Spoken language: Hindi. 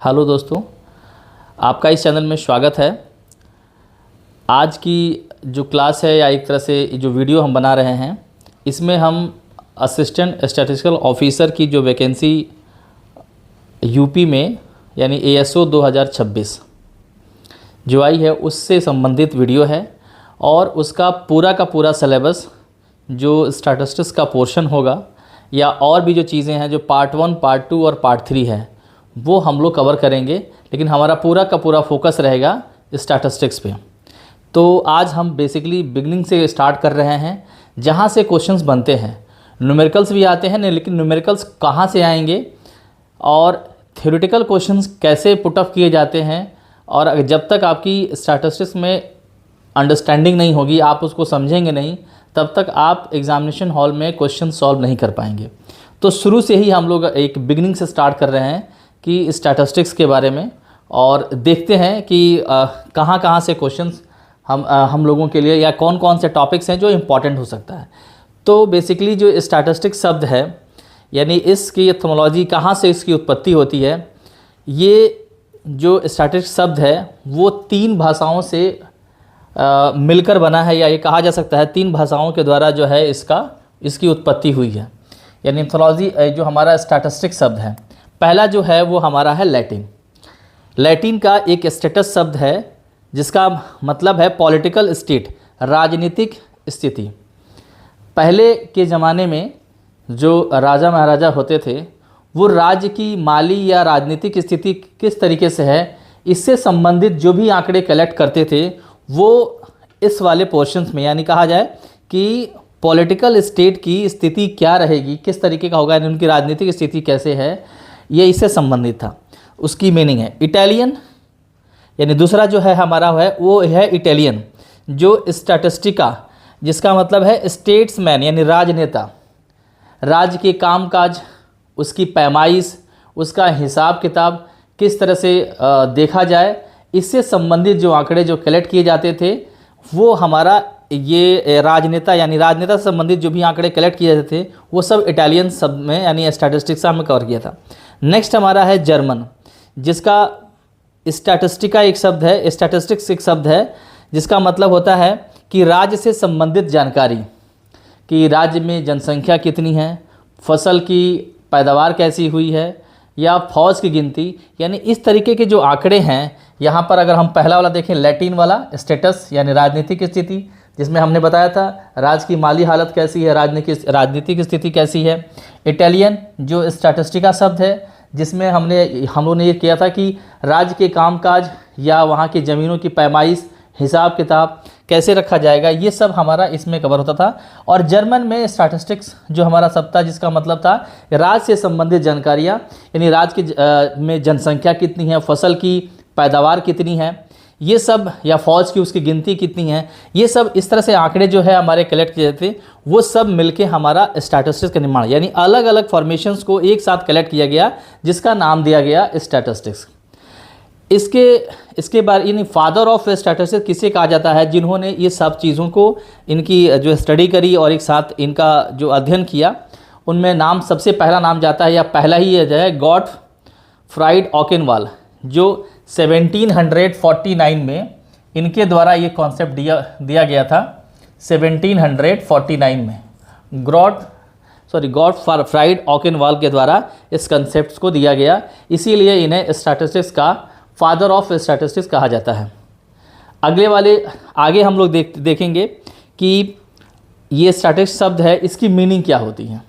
हेलो दोस्तों, आपका इस चैनल में स्वागत है। आज की जो क्लास है या एक तरह से जो वीडियो हम बना रहे हैं, इसमें हम असिस्टेंट स्टैटिस्टिकल ऑफिसर की जो वैकेंसी यूपी में यानी ASO 2026 जो आई है उससे संबंधित वीडियो है और उसका पूरा का पूरा सिलेबस जो स्टैटिस्टिक्स का पोर्शन होगा या और भी जो चीज़ें हैं जो पार्ट 1, पार्ट 2 और पार्ट 3 है वो हम लोग कवर करेंगे, लेकिन हमारा पूरा का पूरा फोकस रहेगा स्टैटिस्टिक्स पे। तो आज हम बेसिकली बिगनिंग से स्टार्ट कर रहे हैं, जहाँ से क्वेश्चंस बनते हैं। न्यूमेरिकल्स भी आते हैं नहीं, लेकिन न्यूमेरिकल्स कहाँ से आएंगे और थ्योरेटिकल क्वेश्चंस कैसे पुट अप किए जाते हैं, और जब तक आपकी स्टैटिस्टिक्स में अंडरस्टैंडिंग नहीं होगी, आप उसको समझेंगे नहीं, तब तक आप एग्जामिनेशन हॉल में क्वेश्चन सॉल्व नहीं कर पाएंगे। तो शुरू से ही हम लोग एक बिगनिंग से स्टार्ट कर रहे हैं कि स्टैटिस्टिक्स के बारे में, और देखते हैं कि कहाँ कहाँ से क्वेश्चंस हम लोगों के लिए या कौन कौन से टॉपिक्स हैं जो इम्पॉर्टेंट हो सकता है। तो बेसिकली जो स्टैटिस्टिक्स शब्द है यानी इसकी एथमोलॉजी, कहाँ से इसकी उत्पत्ति होती है, ये जो स्टैटिस्टिक्स शब्द है वो 3 भाषाओं से मिलकर बना है, या ये कहा जा सकता है 3 भाषाओं के द्वारा जो है इसकी उत्पत्ति हुई है। यानी एथमोलॉजी जो हमारा स्टैटिस्टिक्स शब्द है, पहला जो है वो हमारा है लैटिन। लैटिन का एक स्टेटस शब्द है जिसका मतलब है पॉलिटिकल स्टेट, राजनीतिक स्थिति। पहले के ज़माने में जो राजा महाराजा होते थे वो राज्य की माली या राजनीतिक स्थिति किस तरीके से है, इससे संबंधित जो भी आंकड़े कलेक्ट करते थे वो इस वाले पोर्शंस में, यानी कहा जाए कि पॉलिटिकल स्टेट की स्थिति क्या रहेगी, किस तरीके का होगा, उनकी राजनीतिक स्थिति कैसे है, ये इससे संबंधित था। उसकी मीनिंग है इटालियन, यानी दूसरा जो है हमारा है वो है इटालियन, जो स्टैटिस्टिका, जिसका मतलब है स्टेट्समैन यानी राजनेता। राज्य के कामकाज, उसकी पैमाइश, उसका हिसाब किताब किस तरह से देखा जाए, इससे संबंधित जो आंकड़े जो कलेक्ट किए जाते थे वो हमारा ये राजनेता यानी राजनेता से संबंधित जो भी आंकड़े कलेक्ट किए जाते थे वो सब इटालियन शब्द में यानी स्टैटिस्टिक्स में कवर किया था। नेक्स्ट हमारा है जर्मन, जिसका स्टैटिस्टिका एक शब्द है, स्टैटिस्टिक्स एक शब्द है, जिसका मतलब होता है कि राज्य से संबंधित जानकारी, कि राज्य में जनसंख्या कितनी है, फसल की पैदावार कैसी हुई है, या फौज की गिनती, यानी इस तरीके के जो आंकड़े हैं। यहाँ पर अगर हम पहला वाला देखें, लैटिन वाला स्टेटस यानी राजनीतिक स्थिति, जिसमें हमने बताया था राज्य की माली हालत कैसी है, राजनीतिक स्थिति कैसी है। इटालियन जो स्टैटिस्टिका शब्द है, जिसमें हम लोगों ने ये किया था कि राज्य के कामकाज या वहाँ की ज़मीनों की पैमाइश, हिसाब किताब कैसे रखा जाएगा, ये सब हमारा इसमें कवर होता था। और जर्मन में स्टैटिस्टिक्स जो हमारा शब्द था, जिसका मतलब था राज्य से संबंधित जानकारियाँ, यानी राज्य की में जनसंख्या कितनी है, फसल की पैदावार कितनी है, ये सब, या फौज की उसकी गिनती कितनी है, ये सब इस तरह से आंकड़े जो है हमारे कलेक्ट किए जाते, वो सब मिलके हमारा स्टैटिस्टिक्स का निर्माण, यानी अलग अलग फॉर्मेशंस को एक साथ कलेक्ट किया गया, जिसका नाम दिया गया स्टैटिस्टिक्स। इसके बाद यानी फादर ऑफ स्टैटिस्टिक्स किसे कहा जाता है, जिन्होंने ये सब चीज़ों को इनकी जो स्टडी करी और एक साथ इनका जो अध्ययन किया, उनमें नाम सबसे पहला नाम जाता है, या पहला ही है, जो है गॉटफ्राइड ऑकेनवाल, जो 1749 में इनके द्वारा ये कॉन्सेप्ट दिया गया था। 1749 में गॉटफ्राइड ऑकेनवाल के द्वारा इस कंसेप्ट को दिया गया, इसीलिए इन्हें स्टैटिस्टिक्स का फादर ऑफ स्टैटिस्टिक्स कहा जाता है। आगे हम लोग देखेंगे कि ये स्टैटिस्टिक्स शब्द है, इसकी मीनिंग क्या होती है।